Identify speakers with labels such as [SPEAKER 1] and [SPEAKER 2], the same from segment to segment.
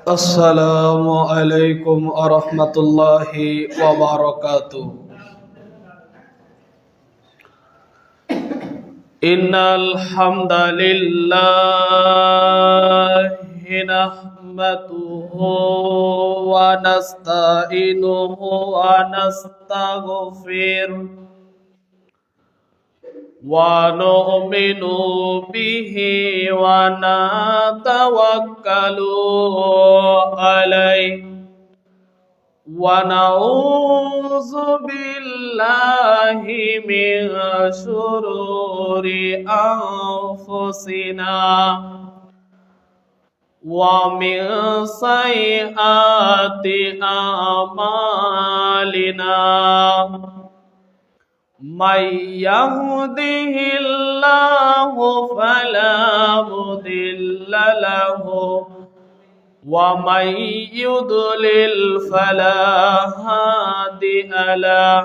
[SPEAKER 1] السلام عليكم ورحمة الله وبركاته. إن الحمد لله نحمده ونستعينه ونستغفره ونؤمن به ونتوكل عليه ونعوذ بالله من شرور أنفسنا ومن سيئات أعمالنا من يهده الله فلا مضل له ومن يضلل فلا هادي له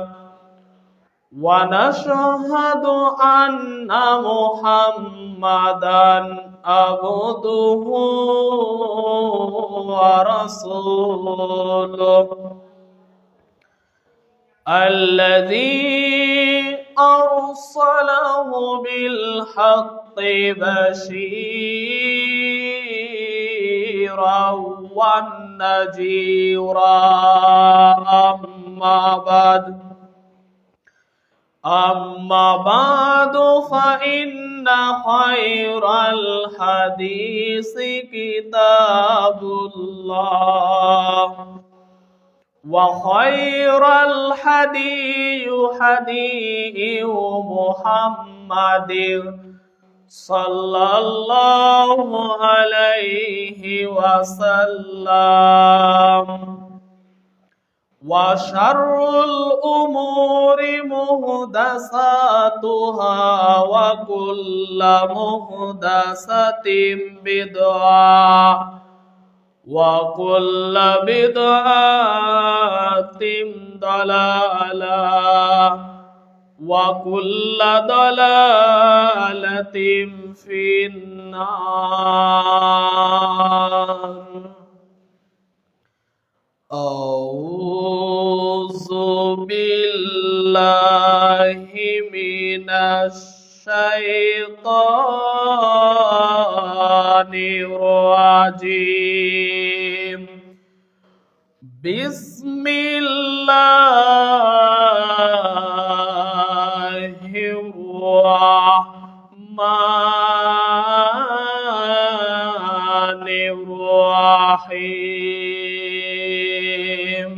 [SPEAKER 1] ونشهد أن محمدا عبده ورسوله الذي أرسله بالحق بشيرا ونذيرا أما بعد فإن خير الحديث كتاب الله وخير الهدي هدي محمد صلى الله عليه وسلم وشر الأمور محدثاتها وكل محدثة بدعة وكل بدعة ضلالة وكل ضلالة في النار. أعوذ بالله من الشيطان الرجيم. بسم الله الرحمن الرحيم.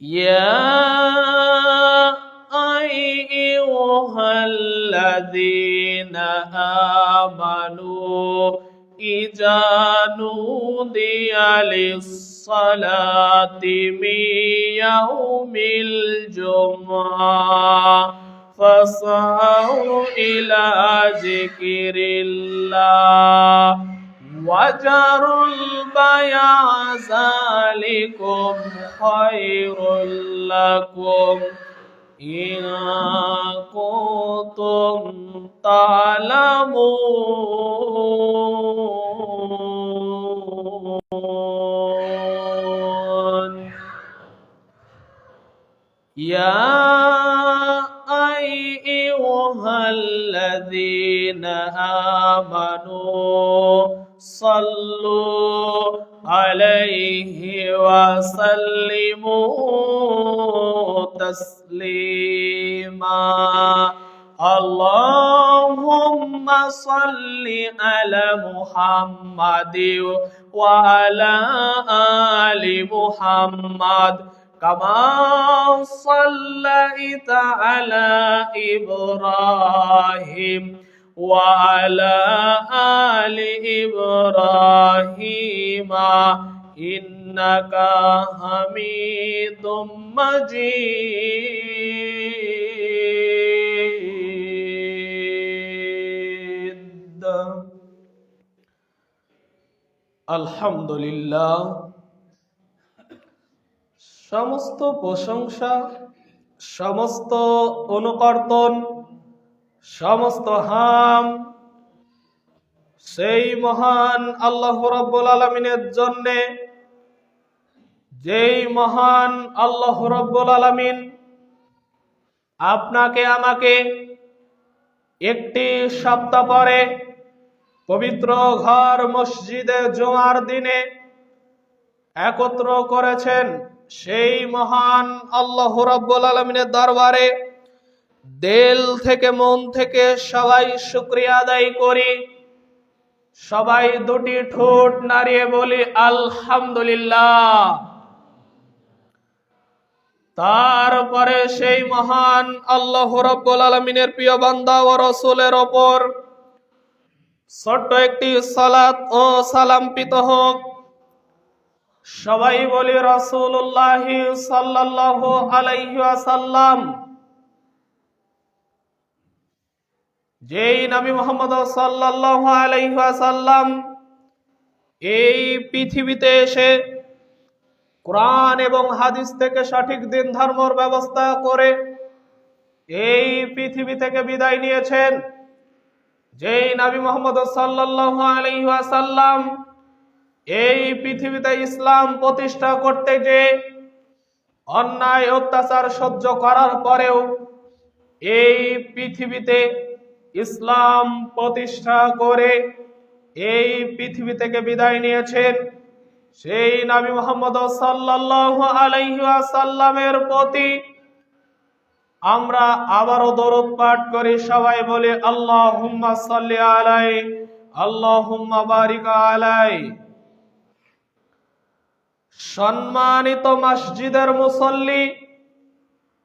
[SPEAKER 1] يا أيها الذين آمنوا إذا نودي للصلاة من يوم الجمعة فاسعوا إلى ذكر الله وذروا البيع ذلكم خير لكم إن كنتم تعلمون. يا أيها الذين آمنوا صلوا عليه وسلموا تسليما. اللهم صل على محمد وعلى آل محمد كما صليت على إبراهيم وعلى آل إبراهيم إنك حميد مجيد. আলহামদুলিল্লাহ, সমস্ত প্রশংসা, সমস্ত অনুকর্তন, সমস্ত হাম সেই মহান আল্লাহ রাব্বুল আলামিনের জন্য, যেই মহান আল্লাহ রাব্বুল আলামিন আপনাকে আমাকে একটি সপ্তাহ পরে পবিত্র ঘর মসজিদে জুমার দিনে একত্র করেছেন, সেই মহান আল্লাহ রাব্বুল আলামিনের দরবারে দিল থেকে মন থেকে সবাই শুকরিয়া আদায় করি। সবাই দুটি ঠোঁট নাড়িয়ে বলি আলহামদুলিল্লাহ। তারপরে সেই মহান আল্লাহ রাব্বুল আলামিনের প্রিয় বান্দা ও রাসূলের ওপর ছোট্ট একটি সালাত ও সালাম পিত হোক। সবাই বলি রাসূলুল্লাহ সাল্লাল্লাহু আলাইহি ওয়াসাল্লাম। যেই নবী মুহাম্মদ সাল্লাল্লাহু আলাইহি ওয়াসাল্লাম এই পৃথিবীতে এসে কোরআন এবং হাদিস থেকে সঠিক দিন ধর্মের ব্যবস্থা করে এই পৃথিবী থেকে বিদায় নিয়েছেন, যেই নবী মুহাম্মদ সাল্লাল্লাহু আলাইহি ওয়াসাল্লাম এই পৃথিবীতে ইসলাম প্রতিষ্ঠা করতে যে অন্যায় অত্যাচার সহ্য করার পরেও এই পৃথিবীতে ইসলাম প্রতিষ্ঠা করে এই পৃথিবী থেকে বিদায় নিয়েছেন, সেই নবী মুহাম্মদ সাল্লাল্লাহু আলাইহি ওয়াসাল্লামের প্রতি আমরা আবারও দরুদ পাঠ করি। সবাই বলে আল্লাহুম্মা সাল্লি আলাইহি আল্লাহুম্মা বারিক আলাইহি। সম্মানিত মসজিদের মুসল্লি,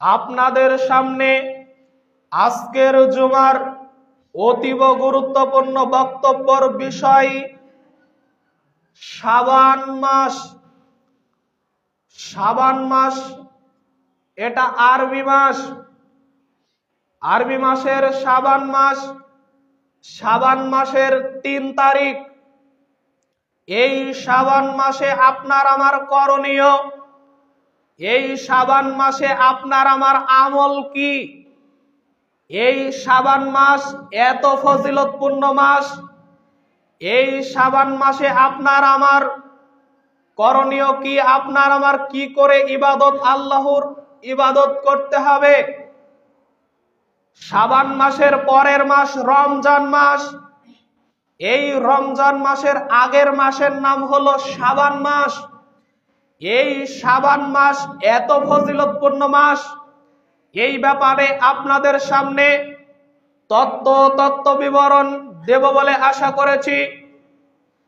[SPEAKER 1] আপনাদের সামনে আজকের জুমার অতীব গুরুত্বপূর্ণ বক্তব্যের বিষয় শাবান মাস। শাবান মাস এটা আরবি মাস। আরবি মাসের শাবান মাস, শাবান মাসের ৩ তারিখ। এই শাবান মাসে আপনার আমার করণীয়, এই শাবান মাসে আপনার আমার আমল কি? এই শাবান মাস এত ফজিলতপূর্ণ মাস, এই শাবান মাসে আপনার আমার করণীয় কি? আপনার আমার কি করে ইবাদত, আল্লাহর ইবাদত করতে হবে? শাবান মাসের পরের মাস রমজান মাস। এই রমজান মাসের আগের মাসের নাম হলো শাবান মাস। এই শাবান মাস এত ফজিলতপূর্ণ মাস, এই ব্যাপারে আপনাদের সামনে তত্ত্ব বিবরণ দেব বলে আশা করেছি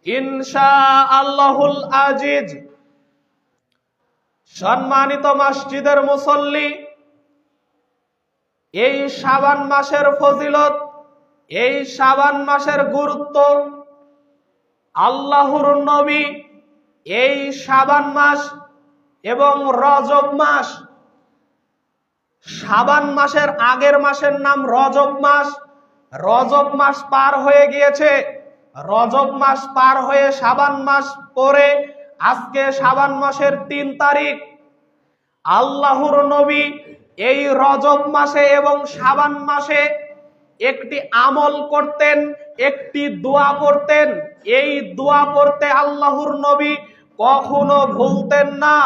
[SPEAKER 1] ইনশাআল্লাহুল আজিজ। সম্মানিত মসজিদের মুসল্লি, এই শাবান মাসের ফজিলত, এই শাবান মাসের গুরুত্ব, আল্লাহর নবী এই শাবান মাস এবং রজব মাস, শাবান মাসের আগের মাসের নাম রজব মাস। রজব মাস পার হয়ে গিয়েছে, রজব মাস পার হয়ে শাবান মাস পরে আজকে শাবান মাসের ৩ তারিখ। আল্লাহর নবী এই রজব মাসে এবং শাবান মাসে একটি আমল করতেন, একটি দোয়া পড়তেন। এই দোয়া পড়তে আল্লাহর নবী কখনো ভুলতেন না।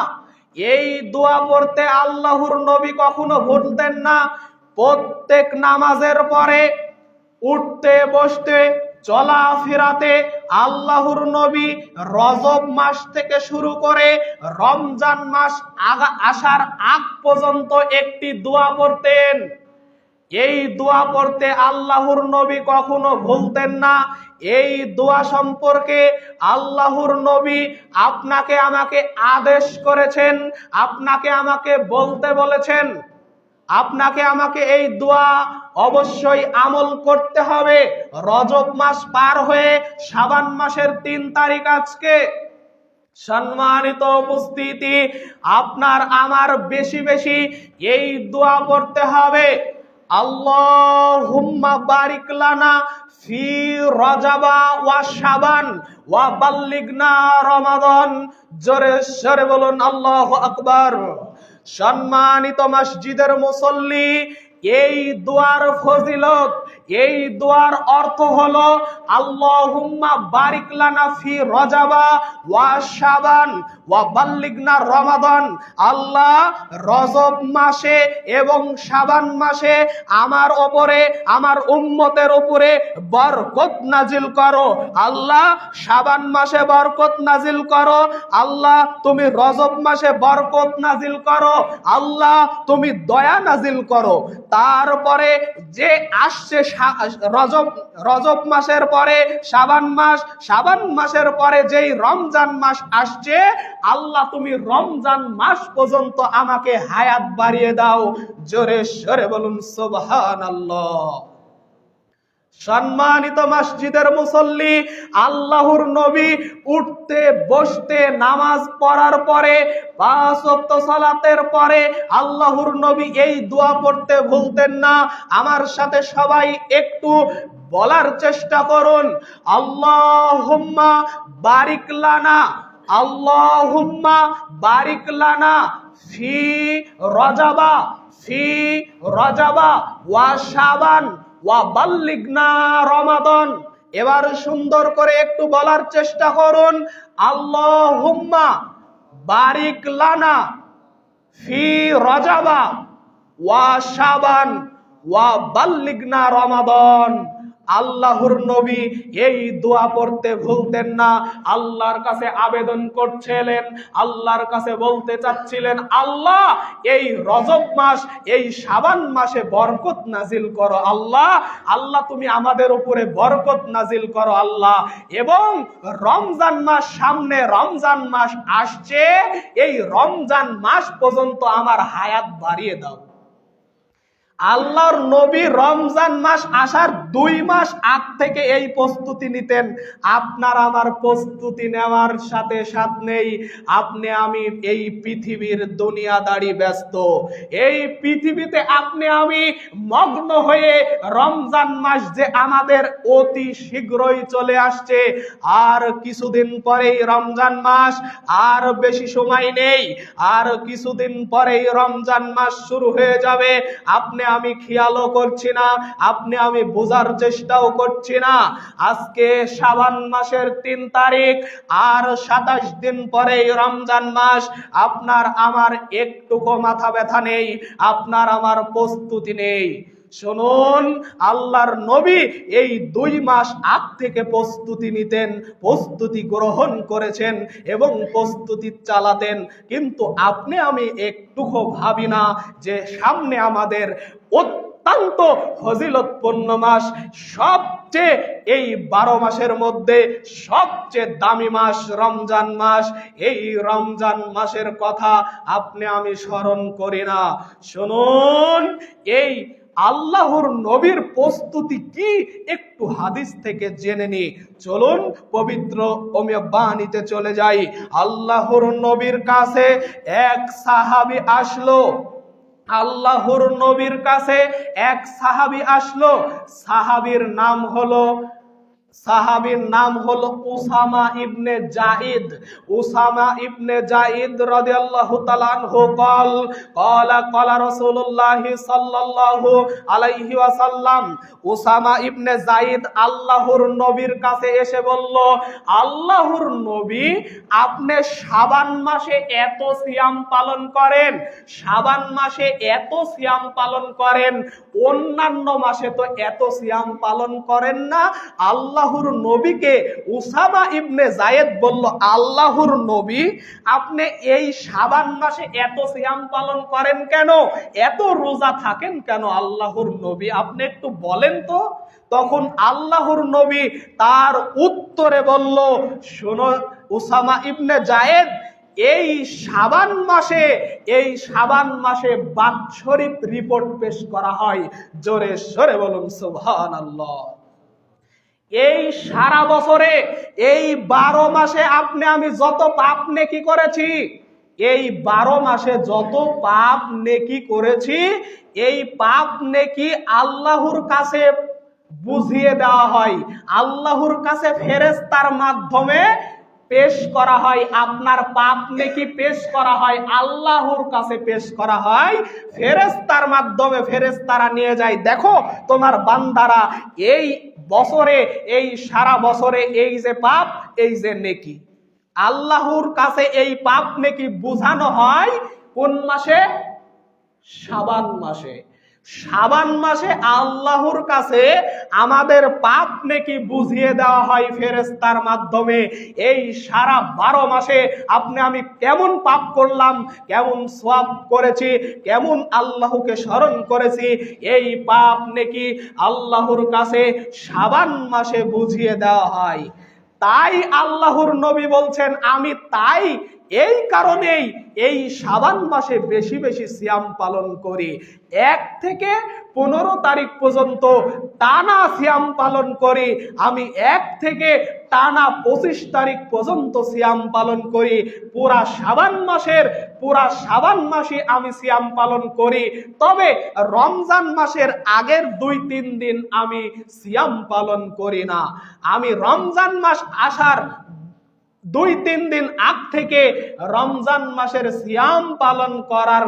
[SPEAKER 1] এই দোয়া পড়তে আল্লাহর নবী কখনো ভুলতেন না। প্রত্যেক নামাজের পরে উঠতে বসতে চলাফেরাতে আল্লাহর নবী রজব মাস থেকে শুরু করে রমজান মাস আসার আগ পর্যন্ত একটি দোয়া পড়তেন। এই দোয়া পড়তে আল্লাহর নবী কখনো ভুলতেন না। এই দোয়া সম্পর্কে আল্লাহর নবী আপনাকে আমাকে আদেশ করেছেন, আপনাকে আমাকে বলতে বলেছেন। আপনাকে আমাকে এই দোয়া অবশ্যই আমল করতে হবে। রজব মাস পার হয়ে শাবান মাসের ৩ তারিখ আজকে। সম্মানিত উপস্থিতি, আপনার আমার বেশি বেশি এই দোয়া পড়তে হবে। আল্লাহুম্মা বারিক লানা ফি রজাবা ওয়া শাবান ওয়া বাল্লিগনা রমাদান। জোরে জোরে বলুন আল্লাহু আকবার। সম্মানিত মসজিদের মুসল্লি, এই দোয়ার ফজিলত, এই দোয়ার অর্থ হলো আল্লাহুম্মা বারিক লানা ফি রজাবা ওয়া শাবান ওয়া বাল্লিগনা রমাদান। আল্লাহ রজব মাসে এবং শাবান মাসে আমার ওপরে, আমার উম্মতের উপরে বরকত নাজিল করো। আল্লাহ শাবান মাসে বরকত নাজিল করো। আল্লাহ তুমি রজব মাসে বরকত নাজিল করো। আল্লাহ তুমি দয়া নাজিল করো। তারপরে যে আসছে রজব মাসের পরে শাবান মাস, শাবান মাসের পরে যেই রমজান মাস আসছে, আল্লাহ তুমি রমজান মাস পর্যন্ত আমাকে হায়াত বাড়িয়ে দাও। জোরে সোরে বলুন সুবহানাল্লাহ। সম্মানিত মসজিদের মুসল্লি, আল্লাহর নবী উঠতে বসতে নামাজ পড়ার পরে, 5 ওয়াক্ত সালাতের পরে আল্লাহর নবী এই দোয়া পড়তে ভুলতেন না। আমার সাথে সবাই একটু বলার চেষ্টা করুন, আল্লাহুম্মা বারিক লানা, আল্লাহুম্মা বারিক লানা ফি রজাবা, ফি রজাবা ওয়া শাবান ওয়া বাল্লিগনা রমাদান। এবার সুন্দর করে একটু বলার চেষ্টা করুন, আল্লাহুম্মা বারিক লানা ফি রজাবা ওয়া শাবান ওয়া বাল্লিগনা রমাদান। আল্লাহর নবী এই দোয়া পড়তে ভুলতেন না। আল্লাহর কাছে আবেদন করছিলেন, আল্লাহর কাছে বলতে চাচ্ছিলেন, আল্লাহ এই রজব মাস, এই শাবান মাসে বরকত নাজিল করো। আল্লাহ, আল্লাহ তুমি আমাদের উপরে বরকত নাজিল করো আল্লাহ। এবং রমজান মাস, সামনে রমজান মাস আসছে, এই রমজান মাস পর্যন্ত আমার হায়াত বাড়িয়ে দাও। আল্লাহর নবী রমজান মাস আসার 2 মাস আগ থেকে এই প্রস্তুতি নিতেন। আপনার আমার প্রস্তুতি নেওয়ার সাথে সাথে নেই। আপনি আমি এই পৃথিবীর দুনিয়াদারি ব্যস্ত, এই পৃথিবীতে আপনি আমি মগ্ন হয়ে রমজান মাস যে আমাদের অতি শীঘ্রই চলে আসছে, আর কিছুদিন পরেই রমজান মাস, আর বেশি সময় নেই, আর কিছুদিন পরেই রমজান মাস শুরু হয়ে যাবে। আপনি আমি খেয়ালও করছি না, আপনি আমি বোঝার চেষ্টাও করছি না। আজকে শাবান মাসের 3 তারিখ, আর 27 দিন পরেই রমজান মাস। আপনার আমার একটুকু মাথা ব্যথা নেই, আপনার আমার প্রস্তুতি নেই। শুনুন, আল্লাহর নবী এই 2 মাস আগ থেকে প্রস্তুতি নিতেন, প্রস্তুতি গ্রহণ করেছেন এবং প্রস্তুতি চালাতেন। কিন্তু আপনি আমি একটুকু ভাবি না যে সামনে আমাদের অত্যন্ত ফজিলতপূর্ণ মাস, সবচেয়ে এই 12 মাসের মধ্যে সবচেয়ে দামি মাস রমজান মাস। এই রমজান মাসের কথা আপনি আমি স্মরণ করি না। শুনুন, এই আল্লাহর নবীর প্রস্তুতি কি একটু হাদিস থেকে জেনে নি। চলুন পবিত্র বাণীতে চলে যাই। আল্লাহর নবীর কাছে এক সাহাবী আসলো, আল্লাহর নবীর কাছে এক সাহাবী আসলো। সাহাবীর নাম হলো উসামা ইবনে জায়েদ। উসামা ইবনে জায়েদ রাদিয়াল্লাহু তাআলা আনহু ক্বালা রাসূলুল্লাহ সাল্লাল্লাহু আলাইহি ওয়াসাল্লাম। উসামা ইবনে জায়েদ আল্লাহর নবীর কাছে এসে বলল, আল্লাহর নবী, আপনি শাবান মাসে এত সিয়াম পালন করেন, শাবান মাসে এত সিয়াম পালন করেন, অন্যান্য মাসে তো এত সিয়াম পালন করেন না। আল্লাহর নবীকে উসামা ইবনে জায়েদ বলল, আল্লাহর নবী, আপনি এই শাবান মাসে এত সিয়াম পালন করেন কেন, এত রোজা থাকেন কেন আল্লাহর নবী, আপনি একটু বলেন তো। তখন আল্লাহর নবী তার উত্তরে বলল, শোনো উসামা ইবনে জায়েদ, এই শাবান মাসে বাৎসরিক রিপোর্ট পেশ করা হয়। জোরে সোরে বলুন সুবহানাল্লাহ। এই সারা বছরে এই 12 মাসে আপনি আমি যত পাপ নেকি করেছি, এই 12 মাসে যত পাপ নেকি করেছি, এই পাপ নেকি আল্লাহর কাছে বুঝিয়ে দেওয়া হয়। আল্লাহর কাছে ফেরেশতার মাধ্যমে পেশ করা হয়, আপনার পাপ নেকি পেশ করা হয়, আল্লাহর কাছে পেশ করা হয় ফেরেশতার মাধ্যমে। ফেরেশতারা নিয়ে যায়, দেখো তোমার বান্দারা এই বছরে, এই সারা বছরে এই যে পাপ, এই যে নেকি। আল্লাহর কাছে এই পাপ নেকি বুঝানো হয় কোন মাসে? শাবান মাসে। শাবান মাসে আল্লাহর কাছে আমাদের পাপ নেকি বুঝিয়ে দেওয়া হয় ফেরেশতার মাধ্যমে। এই সারা 12 মাসে আপনি আমি কেমন পাপ করলাম, কেমন সওয়াব করেছি, কেমন আল্লাহকে স্মরণ করেছি, এই পাপ নেকি আল্লাহর কাছে শাবান মাসে বুঝিয়ে দেওয়া হয়। তাই আল্লাহর নবী বলছেন, আমি তাই এই কারণেই এই শাবান মাসে বেশি বেশি সিয়াম পালন করি। 1 থেকে 15 তারিখ পর্যন্ত টানা সিয়াম পালন করি। আমি 1 থেকে টানা 25 তারিখ পর্যন্ত সিয়াম পালন করি। পুরা শাবান মাসে আমি সিয়াম পালন করি। তবে রমজান মাসের আগের 2-3 দিন আমি সিয়াম পালন করি না। আমি রমজান মাস আসার 2-3 দিন আগ থেকে রমজান মাসের সিয়াম পালন করার,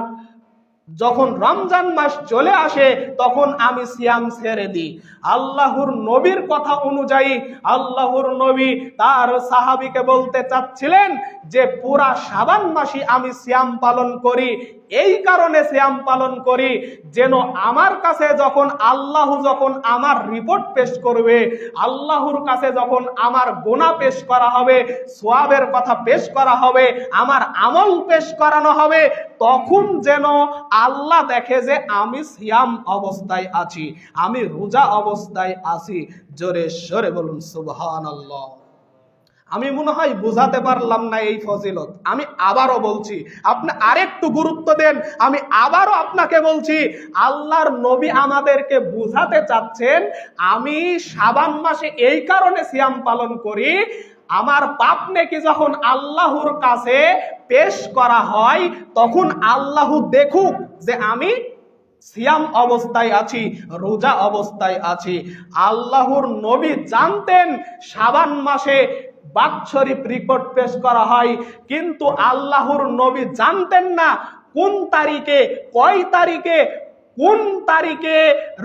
[SPEAKER 1] যখন রমজান মাস চলে আসে তখন আমি সিয়াম ছেড়ে দিই। আল্লাহর নবীর কথা অনুযায়ী আল্লাহর নবী তার সাহাবীকে বলতে চাচ্ছিলেন যে পুরা শাবান মাসে আমি সিয়াম পালন করি। এই কারণে সিয়াম পালন করি যেন আমার কাছে যখন আমার রিপোর্ট পেশ করবে, আল্লাহর কাছে যখন আমার গুনাহ পেশ করা হবে, সওয়াবের কথা পেশ করা হবে, আমার আমল পেশ করানো হবে, তখন যেন আল্লাহ দেখে যে আমি সিয়াম অবস্থায় আছি, আমি রোজা অবস্থায় আছি। জোরে সোরে বলুন সুবহানাল্লাহ। আমি মনে হয় বুঝাতে পারলাম না এই ফজিলত। আমি আবারও বলছি, আপনি আরেকটু গুরুত্ব দেন। আমি আবারও আপনাকে বলছি, আল্লাহর নবী আমাদেরকে বুঝাতে চাচ্ছেন, আমি শাবান মাসে এই কারণে সিয়াম পালন করি, আমার পাপ নেকি যখন আল্লাহর কাছে পেশ করা হয় তখন আল্লাহ দেখুক যে আমি সিয়াম অবস্থায় আছি, রোজা অবস্থায় আছি। আল্লাহর নবী জানতেন শাবান মাসে বাৎসরিক রিপোর্ট পেশ করা হয়, কিন্তু আল্লাহর নবী জানতেন না কোন তারিখে, কয় তারিখে, কোন তারিখে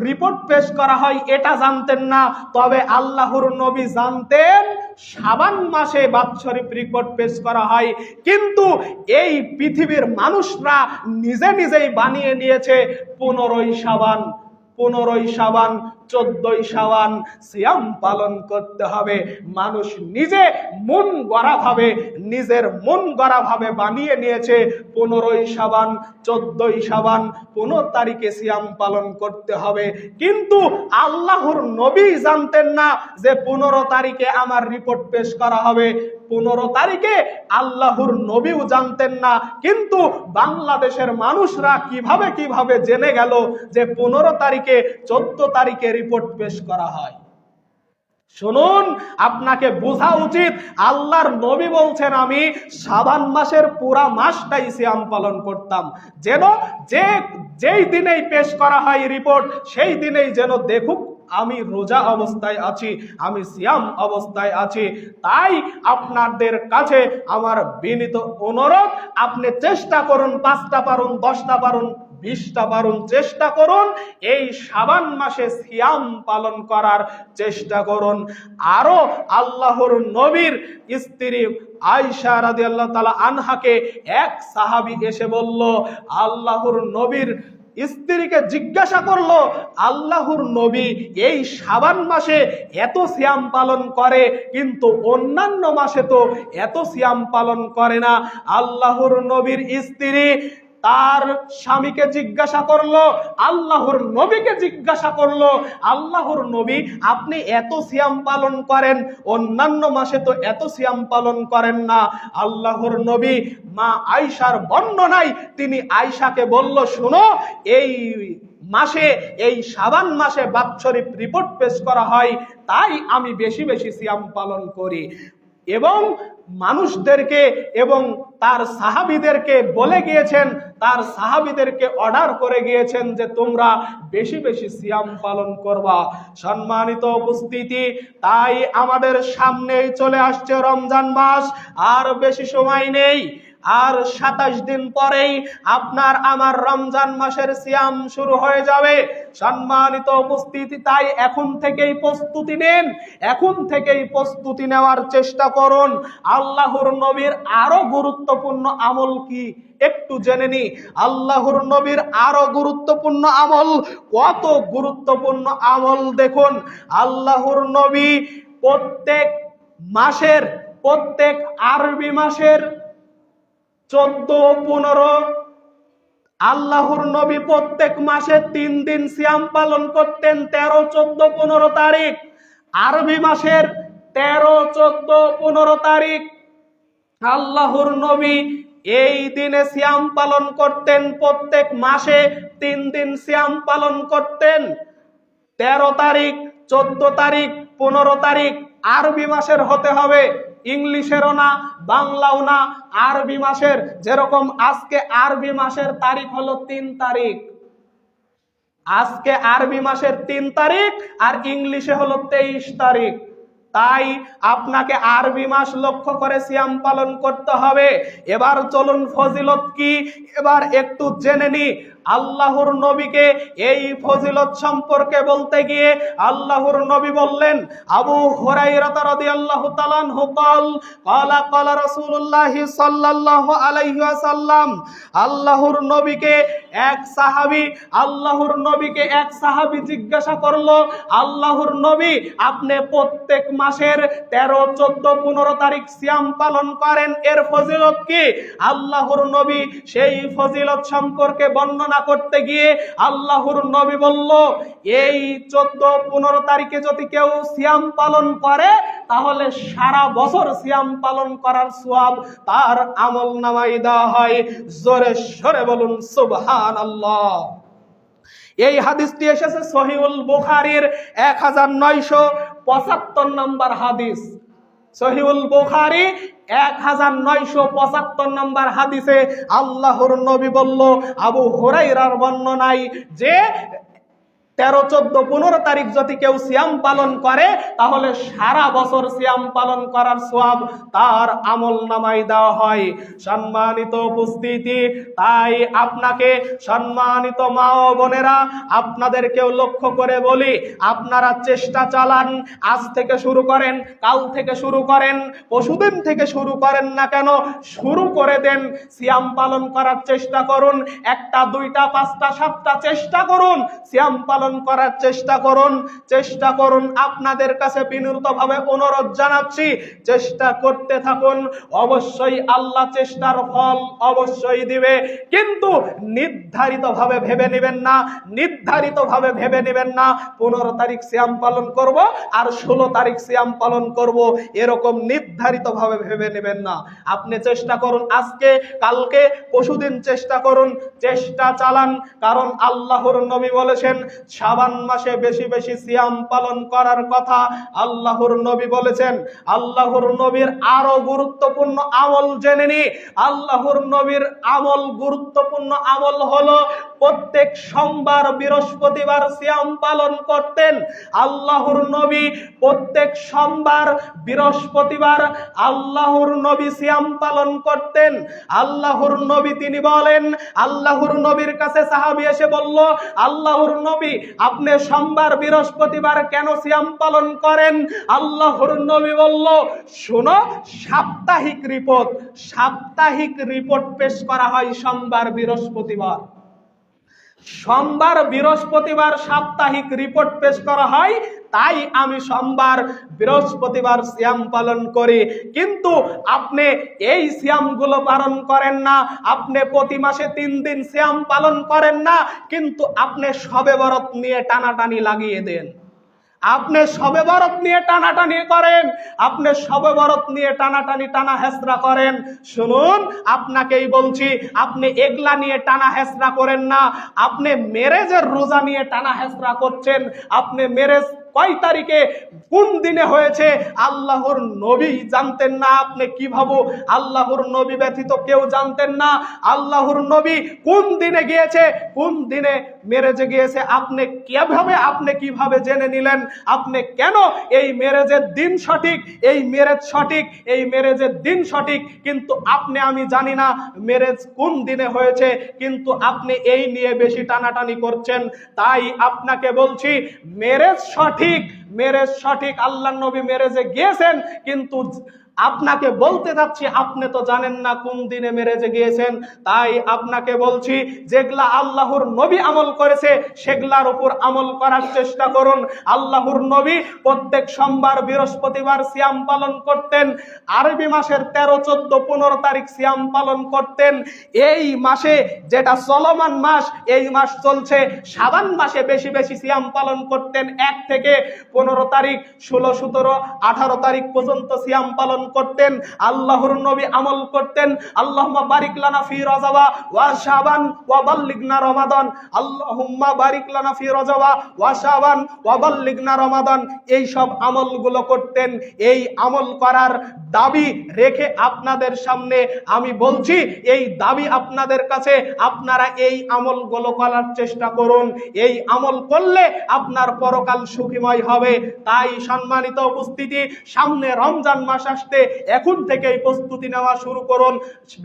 [SPEAKER 1] রিপোর্ট পেশ করা হয়, এটা জানতেন না। তবে আল্লাহর নবী জানতেন শাবান মাসে বাৎসরিক রিপোর্ট পেশ করা হয়। কিন্তু এই পৃথিবীর মানুষরা নিজেই বানিয়ে নিয়েছে 15ই শাবান, 14ই শাবান সিয়াম পালন করতে হবে। মানুষ নিজের মন গড়া ভাবে বানিয়ে নিয়েছে 15ই শাবান, 14ই শাবান, 15 তারিখে সিয়াম পালন করতে হবে। কিন্তু আল্লাহর নবী জানতেন না যে 15 তারিখে আমার রিপোর্ট পেশ করা হবে। 15 তারিখে আল্লাহর নবীও জানতেন না, কিন্তু বাংলাদেশের মানুষরা কিভাবে জেনে গেল যে 15 তারিখে, 14 তারিখে রিপোর্ট পেশ করা হয়। শুনুন, আপনাকে বোঝা উচিত, আল্লাহর নবী বলছেন আমি শাবান মাসের পুরা মাসটাই সিয়াম পালন করতাম, যেন যেই দিনেই পেশ করা হয় রিপোর্ট, সেই দিনেই যেন দেখুক আমি রোজা অবস্থায় আছি, আমি সিয়াম অবস্থায় আছি। তাই আপনাদের কাছে আমার বিনীত অনুরোধ, আপনি চেষ্টা করুন, 5টা পারুন, 10টা পারুন, 20টা পারুন, চেষ্টা করুন এই শাবান মাসে সিয়াম পালন করার চেষ্টা করুন। আরো আল্লাহর নবীর স্ত্রী আয়েশা রাদিয়াল্লাহু তাআলা আনহাকে এক সাহাবী এসে বলল, আল্লাহর নবীর স্ত্রীকে জিজ্ঞাসা করলো, আল্লাহর নবী এই শাবান মাসে এত সিয়াম পালন করে, কিন্তু অন্যান্য মাসে তো এত সিয়াম পালন করে না। আল্লাহর নবীর স্ত্রী তার স্বামীকে জিজ্ঞাসা করলো, আল্লাহর নবীকে জিজ্ঞাসা করলো, আল্লাহর নবী আপনি এত সিয়াম পালন করেন, অন্যান্য মাসে তো এত সিয়াম পালন করেন না। আল্লাহর নবী মা আয়েশার বর্ণনায় তিনি আয়েশাকে বলল, শোনো, এই মাসে, এই শাবান মাসে বাৎসরিক রিপোর্ট পেশ করা হয়, তাই আমি বেশি বেশি সিয়াম পালন করি। এবং মানুষদেরকে এবং তার সাহাবীদেরকে বলে গিয়েছেন, তার সাহাবীদেরকে অর্ডার করে গিয়েছেন যে তোমরা বেশি বেশি সিয়াম পালন করবা। সম্মানিত উপস্থিতি, তাই আমাদের সামনেই চলে আসছে রমজান মাস, আর বেশি সময় নেই, আর 27 দিন পরেই আপনার আমার রমজান মাসের সিয়াম শুরু হয়ে যাবে। সম্মানিত উপস্থিতি, তাই এখন থেকেই প্রস্তুতি নেন, এখন থেকেই প্রস্তুতি নেওয়ার চেষ্টা করুন। আল্লাহর নবীর আরো গুরুত্বপূর্ণ আমল কি একটু জেনে নি। আল্লাহর নবীর আরো গুরুত্বপূর্ণ আমল, কত গুরুত্বপূর্ণ আমল দেখুন। আল্লাহর নবী প্রত্যেক মাসের, প্রত্যেক আরবি মাসের 14-15, আল্লাহর নবী প্রত্যেক মাসে 3 দিন সিয়াম পালন করতেন, 13, 14, 15 তারিখ। আরবি মাসের 13, 14, 15 তারিখ আল্লাহর নবী এই দিনে সিয়াম পালন করতেন। প্রত্যেক মাসে 3 দিন সিয়াম পালন করতেন। 13 তারিখ, 14 তারিখ, 15 তারিখ আরবি মাসের হতে হবে, ইংলিশেরও না, বাংলাও না, আরবি মাসের। যেরকম আজকে আরবি মাসের তারিখ হলো 3 তারিখ, আজকে আরবি মাসের 3 তারিখ আর ইংলিশে হলো 23 তারিখ। তাই আপনাকে আরবি মাস লক্ষ্য করে সিয়াম পালন করতে হবে। এবার চলুন ফজিলত কি এবার একটু জেনে নি। আল্লাহর নবীকে এই ফজিলত সম্পর্কে বলতে গিয়ে আল্লাহর নবী বললেন, আবু হুরায়রা রাদিয়াল্লাহু তাআলা আনহু ক্বালা ক্বালা রাসূলুল্লাহ সাল্লাল্লাহু আলাইহি ওয়াসাল্লাম, আল্লাহর নবীকে এক সাহাবী জিজ্ঞাসা করলো, আল্লাহর নবী আপনি প্রত্যেক মাসের 13, 14, 15 তারিখ সিয়াম পালন করেন, এর ফজিলত কি? আল্লাহর নবী সেই ফজিলত সম্পর্কে বর্ণনা করতে গিয়ে আল্লাহর নবী বলল, এই 14, 15 তারিখে যদি কেউ সিয়াম পালন করে তাহলে সারা বছর সিয়াম পালন করার সওয়াব তার আমলনামায় দেওয়া হয়। জোরে সরে বলুন সুবহানাল্লাহ। এই হাদিসটি এসেছে সহিহুল বুখারীর 1975 নম্বর হাদিস। সহিহুল বুখারী 1975 নম্বর হাদিসে আল্লাহর নবী বলল, আবু হুরায়রার বর্ণনায় যে 13, 14, 15 তারিখ যদি কেউ সিয়াম পালন করে তাহলে সারা বছর সিয়াম পালন করার সওয়াব তার আমলনামায় দেওয়া হয়। সম্মানিত উপস্থিতি, তাই আপনাকে সম্মানিত মা ও বোনেরা আপনাদেরকেও লক্ষ্য করে বলি, আপনারা চেষ্টা চালান, আজ থেকে শুরু করেন, কাল থেকে শুরু করেন, পরশুদিন থেকে শুরু করেন না কেন, শুরু করে দেন, সিয়াম পালন করার চেষ্টা করুন। 1টা, 2টা, 5টা, 7টা চেষ্টা করুন, সিয়াম পালন করার চেষ্টা করুন। আপনাদের কাছে বিনীতভাবে অনুরোধ জানাচ্ছি, চেষ্টা করতে থাকুন। অবশ্যই আল্লাহ চেষ্টার ফল অবশ্যই দিবে, কিন্তু নির্ধারিতভাবে ভেবে নেবেন না 15 তারিখ সিয়াম পালন করব আর 16 তারিখ সিয়াম পালন করব, এরকম নির্ধারিতভাবে ভেবে নেবেন না। আপনি চেষ্টা করুন, আজকে, কালকে, পরশুদিন চেষ্টা করুন, চেষ্টা চালান। কারণ আল্লাহর নবী বলেছেন শাবান মাসে বেশি বেশি সিয়াম পালন করার কথা আল্লাহর নবী বলেছেন। আল্লাহর নবীর আরো গুরুত্বপূর্ণ আমল জেনে নি। আল্লাহর নবীর গুরুত্বপূর্ণ আমল হলো প্রত্যেক সোমবার, বৃহস্পতিবার সিয়াম পালন করতেন। আল্লাহর নবী প্রত্যেক সোমবার, বৃহস্পতিবার আল্লাহর নবী সিয়াম পালন করতেন। আল্লাহর নবী তিনি বলেন, আল্লাহর নবীর কাছে সাহাবী এসে বলল, আল্লাহর নবী আপনি সোমবার, বৃহস্পতিবার কেন সিয়াম পালন করেন? আল্লাহর নবী বলল, শোনো, সাপ্তাহিক রিপোর্ট পেশ করা হয় সোমবার, বৃহস্পতিবার। সাপ্তাহিক রিপোর্ট পেশ করা হয়, তাই আমি সোমবার, বৃহস্পতিবার সিয়াম পালন করি। কিন্তু আপনি এই সিয়ামগুলো পালন করেন না, আপনি প্রতি মাসে 3 দিন সিয়াম পালন করেন না, কিন্তু আপনি শবে বরাত নিয়ে টানাটানি লাগিয়ে দেন। আপনি শবে বরাত নিয়ে টানাটানি করেন, আপনি শবে বরাত নিয়ে টানা হেসরা করেন। শুনুন, আপনাকেই বলছি, আপনি এগলা নিয়ে টানা হেসরা করেন না। আপনি মেরেজের রোজা নিয়ে টানা হেসরা করছেন, আপনি মেরেজ কয় তারিখে কোন দিনে হয়েছে আল্লাহর নবী জানতেন না। আপনি কিভাবে আল্লাহর নবী ব্যতীত কেউ জানতেন না আল্লাহর নবী কোন দিনে গিয়েছে, কোন দিনে মেরেজে গিয়েছে, আপনি কিভাবে জেনে নিলেন? আপনি কেন এই মেরেজের দিন সঠিক, এই মেরেজ সঠিক, এই মেরেজের দিন সঠিক, কিন্তু আমি জানি না মেরেজ কোন দিনে হয়েছে, কিন্তু আপনি এই নিয়ে বেশি টানাটানি করছেন। তাই আপনাকে বলছি মেরেজ সঠিক, মেরেজ সঠিক, আল্লাহর নবী মেরেজে গিয়েছেন, কিন্তু আপনাকে বলতে যাচ্ছি আপনি তো জানেন না কোন দিনে মেরেজে গিয়েছেন। তাই আপনাকে বলছি যেগুলা আল্লাহর নবী আমল করেছে সেগুলার উপর আমল করার চেষ্টা করুন। আল্লাহর নবী প্রত্যেক সোমবার বৃহস্পতিবার সিয়াম পালন করতেন, আরবি মাসের 13, 14, 15 তারিখ সিয়াম পালন করতেন। এই মাসে যেটা চলমান মাস, এই মাস চলছে, শাবান মাসে বেশি বেশি সিয়াম পালন করতেন। 1 থেকে 15 তারিখ, 16, 17, 18 তারিখ পর্যন্ত সিয়াম পালন করতেন। আল্লাহর নবী আমল করতেন আল্লাহুম্মা বারিক লানা ফি রজবা ওয়া শাবান ওয়া বাল্লিগনা রমাদান, আল্লাহুম্মা বারিক লানা ফি রজবা ওয়া শাবান ওয়া বাল্লিগনা রমাদান। এই সব আমলগুলো করতেন। এই আমল করার দাবি রেখে আপনাদের সামনে আমি বলছি, এই দাবি আপনাদের কাছে, আপনারা এই আমলগুলো করার চেষ্টা করুন। এই আমল করলে আপনার পরকাল সুখময় হবে। তাই সম্মানিত উপস্থিতি, সামনে রমজান মাস আসতে এখন থেকেই প্রস্তুতি নেওয়া শুরু করুন।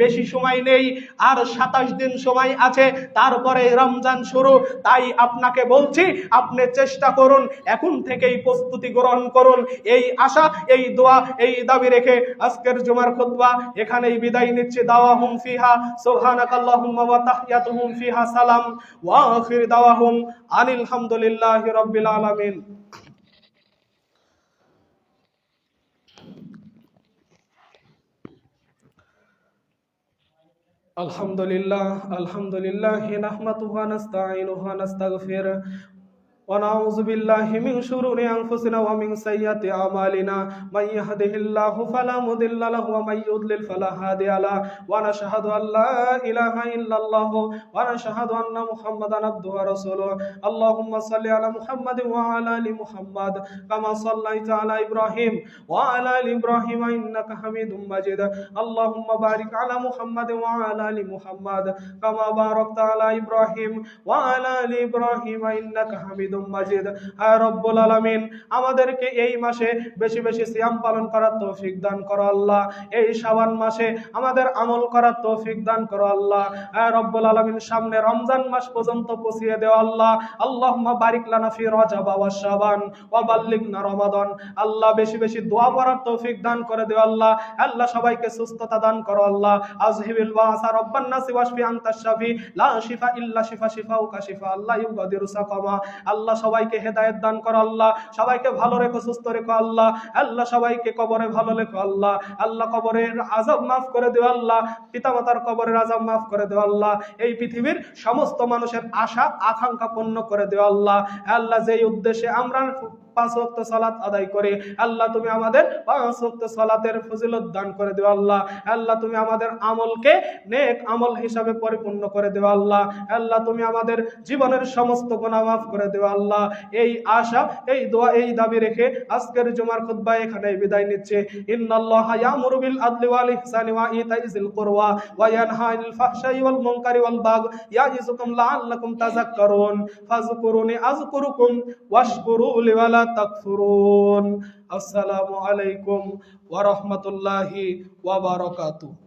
[SPEAKER 1] বেশি সময় নেই, আর 27 দিন সময় আছে, তারপরে রমজান শুরু। তাই আপনাকে বলছি আপনি চেষ্টা করুন, এখন থেকেই প্রস্তুতি গ্রহণ করুন। এই আশা, এই দোয়া, এই দাবি রেখে আজকের জুমার খুতবা এখানেই বিদায় নিচ্ছি। দাওয়াহুম ফিহা সুবহানাকাল্লাহুম্মা ওয়া তাহিয়াতুহুম ফিহা সালাম ওয়া আখির দাওয়াহুম আনিল হামদুলিল্লাহি রাব্বিল আলামিন। আলহামদুলিল্লাহ নাহমাদুহু ওয়া নাস্তাঈনুহু ওয়া নাস্তাগফিরুহ ونعوذ بالله من شرور أنفسنا ومن سيئات أعمالنا من يهده الله فلا مضل له ومن يضلل فلا هادي له ونشهد أن لا إله إلا الله ونشهد أن محمدا عبده ورسوله اللهم صل على محمد وعلى آل محمد كما صليت على إبراهيم وعلى آل إبراهيم إنك حميد مجيد اللهم بارك على محمد وعلى آل محمد كما باركت على إبراهيم وعلى آل إبراهيم إنك حميد মাজিদ। আয় রব্বুল আলামিন, আমাদেরকে এই মাসে বেশি বেশি সিয়াম পালন করার তৌফিক দান করো আল্লাহ। এই শাবান মাসে আমাদের আমল করার তৌফিক দান করো আল্লাহ। আয় রব্বুল আলামিন, সামনে রমজান মাস পর্যন্ত পৌঁছিয়ে দেও আল্লাহ। আল্লাহুম্মা বারিক লানা ফি রজব ওয়া শাবান ওয়া বাল্লিগনা রমাদান। আল্লাহ বেশি বেশি দোয়া করার তৌফিক দান করে দেও আল্লাহ। আল্লাহ সবাইকে সুস্থতা দান করো আল্লাহ। আযহিবিল বাসা রব্বান নাসি ওয়াশফি আনতাশ শাফি লা শিফা ইল্লা শিফা শিফাউকা শিফা আল্লাহ ইউগাদিরু সাকামা। আল্লাহ সবাইকে হেদায়েত দান করো আল্লাহ। সবাইকে ভালো রেখো, সুস্থ রেখো আল্লাহ। আল্লাহ সবাইকে কবরে ভালো রেখো আল্লাহ। আল্লাহ কবরের আযাব মাফ করে দিও আল্লাহ। পিতামাতার কবরের আযাব মাফ করে দিও আল্লাহ। এই পৃথিবীর সমস্ত মানুষের আশা আকাঙ্ক্ষা পূর্ণ করে দিও আল্লাহ। আল্লাহ যেই উদ্দেশ্যে আমরা 5 ওয়াক্ত সালাত আদায় করে, আল্লাহ তুমি আমাদের 5 ওয়াক্ত সালাতের ফজিলত দান করে দিও আল্লাহ। আল্লাহ তুমি আমাদের আমলকে নেক আমল হিসাবে পরিপূর্ণ করে দিও আল্লাহ। আল্লাহ তুমি আমাদের জীবনের সমস্ত গুনাহ মাফ করে দিও আল্লাহ। এই আশা, এই দোয়া, এই দাবি রেখে আজকের জুমার খুতবা এখানেই বিদায় নিচ্ছে। ইন্নাল্লাহা ইয়ামুরু বিল আদলি ওয়াল ইহসানি ওয়া ইতাইযিল কুরবা ওয়া ইয়ানহা আনিল ফাহশাই ওয়াল মুনকারি ওয়াল বাগই ইয়াইযুকুম লাআল্লাকুম তাযাক্কারুন ফাযকুরুনি আযকুরুকুম ওয়াশকুরু লি ওয়া লা তাকফুরুন। আসসালামু আলাইকুম ওয়া রাহমাতুল্লাহি ওয়া বারাকাতুহু।